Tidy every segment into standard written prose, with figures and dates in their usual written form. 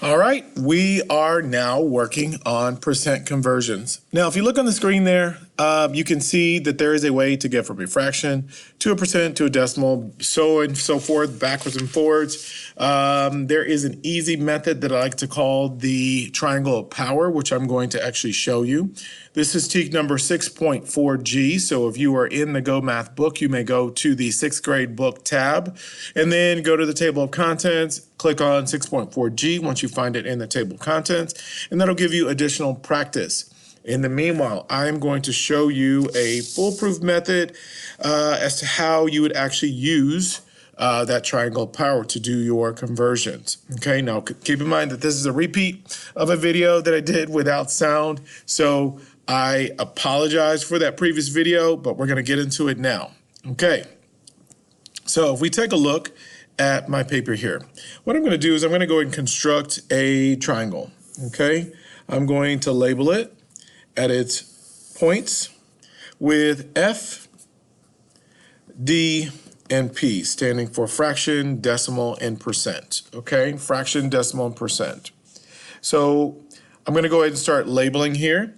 All right, we are now working on percent conversions. Now, if you look on the screen there, you can see that there is a way to get from a fraction to a percent to a decimal, so and so forth, backwards and forwards. There is an easy method that I like to call the triangle of power, which I'm going to actually show you. This is TEK number 6.4G, so if you are in the Go Math book, you may go to the 6th grade book tab, and then go to the table of contents, click on 6.4G once you find it in the table of contents, and that'll give you additional practice. In the meanwhile, I'm going to show you a foolproof method as to how you would actually use that triangle of power to do your conversions. Okay, now keep in mind that this is a repeat of a video that I did without sound, so I apologize for that previous video, but we're going to get into it now. Okay, so if we take a look at my paper here, what I'm going to do is I'm going to go ahead and construct a triangle. Okay, I'm going to label it at its points with F, D, and P, standing for fraction, decimal, and percent. Okay, fraction, decimal, and percent. So I'm going to go ahead and start labeling here.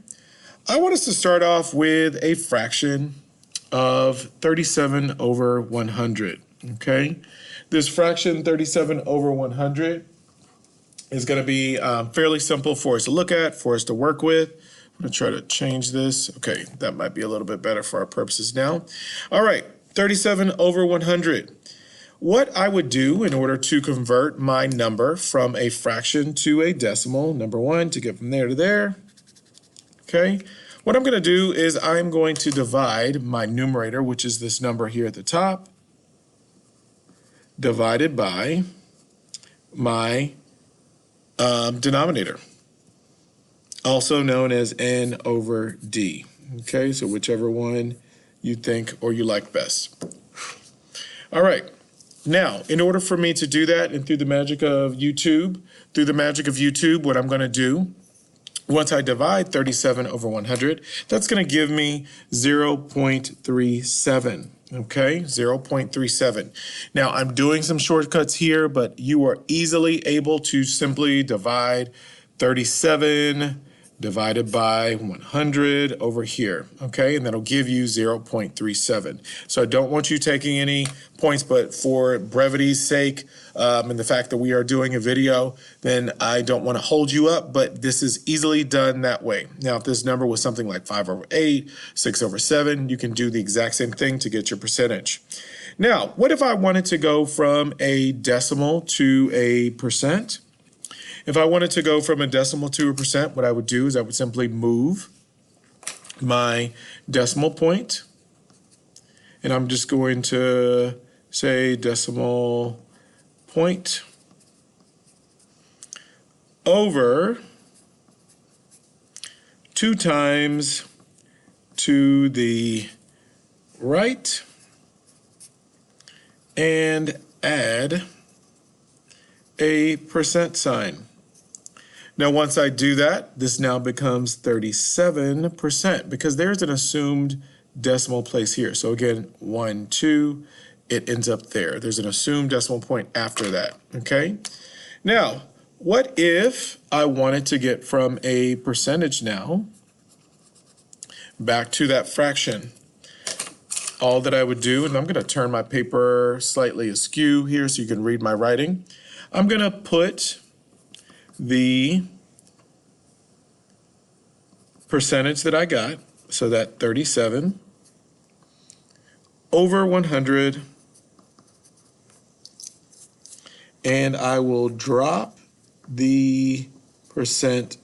I want us to start off with a fraction of 37 over 100. Okay, this fraction 37 over 100 is going to be fairly simple for us to look at, for us to work with. I'm going to try to change this. Okay, that might be a little bit better for our purposes now. All right, 37 over 100. What I would do in order to convert my number from a fraction to a decimal, number one, to get from there to there, okay, what I'm going to do is I'm going to divide my numerator, which is this number here at the top, divided by my denominator, also known as N over D. Okay, so whichever one you think or you like best. All right, now in order for me to do that, and through the magic of YouTube, what I'm going to do, once I divide 37 over 100, that's going to give me 0.37. Okay, 0.37. Now I'm doing some shortcuts here, but you are easily able to simply divide 37 divided by 100 over here, okay? And that'll give you 0.37. So I don't want you taking any points, but for brevity's sake, and the fact that we are doing a video, then I don't want to hold you up, but this is easily done that way. Now, if this number was something like 5 over 8, 6 over 7, you can do the exact same thing to get your percentage. Now, what if I wanted to go from a decimal to a percent? If I wanted to go from a decimal to a percent, what I would do is I would simply move my decimal point, and I'm just going to say decimal point over 2 times to the right and add a percent sign. Now, once I do that, this now becomes 37% because there's an assumed decimal place here. So again, 1, 2, it ends up there. There's an assumed decimal point after that, okay? Now, what if I wanted to get from a percentage now back to that fraction? All that I would do, and I'm going to turn my paper slightly askew here so you can read my writing. I'm going to put the percentage that I got, so that 37 over 100, and I will drop the percent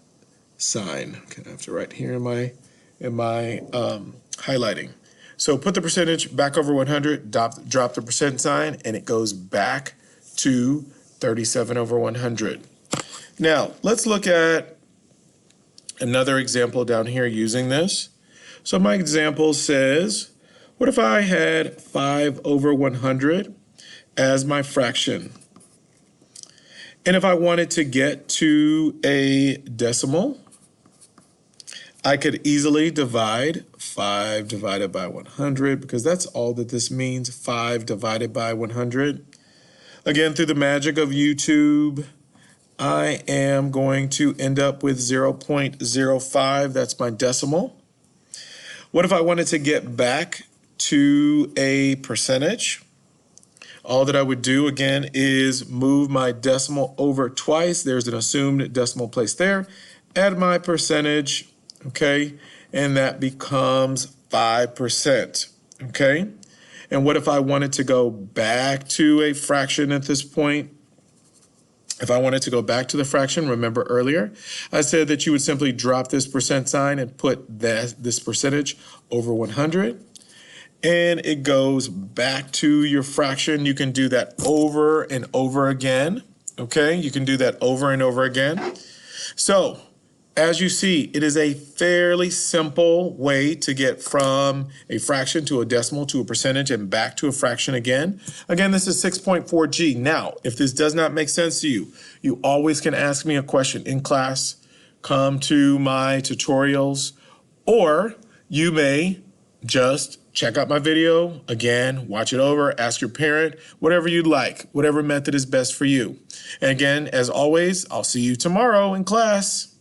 sign. Okay, I have to write here in my highlighting. So put the percentage back over 100, drop the percent sign, and it goes back to 37 over 100. Now, let's look at another example down here using this. So my example says, what if I had 5 over 100 as my fraction? And if I wanted to get to a decimal, I could easily divide 5 divided by 100 because that's all that this means, 5 divided by 100. Again, through the magic of YouTube, I am going to end up with 0.05. That's my decimal. What if I wanted to get back to a percentage? All that I would do again is move my decimal over twice. There's an assumed decimal place there. Add my percentage, okay? And that becomes 5%, okay? And what if I wanted to go back to a fraction at this point? If I wanted to go back to the fraction, remember earlier, I said that you would simply drop this percent sign and put this percentage over 100. And it goes back to your fraction. You can do that over and over again, okay? You can do that over and over again. So, as you see, it is a fairly simple way to get from a fraction to a decimal to a percentage and back to a fraction again. Again, this is 6.4G. Now, if this does not make sense to you, you always can ask me a question in class, come to my tutorials, or you may just check out my video, again, watch it over, ask your parent, whatever you'd like, whatever method is best for you. And again, as always, I'll see you tomorrow in class.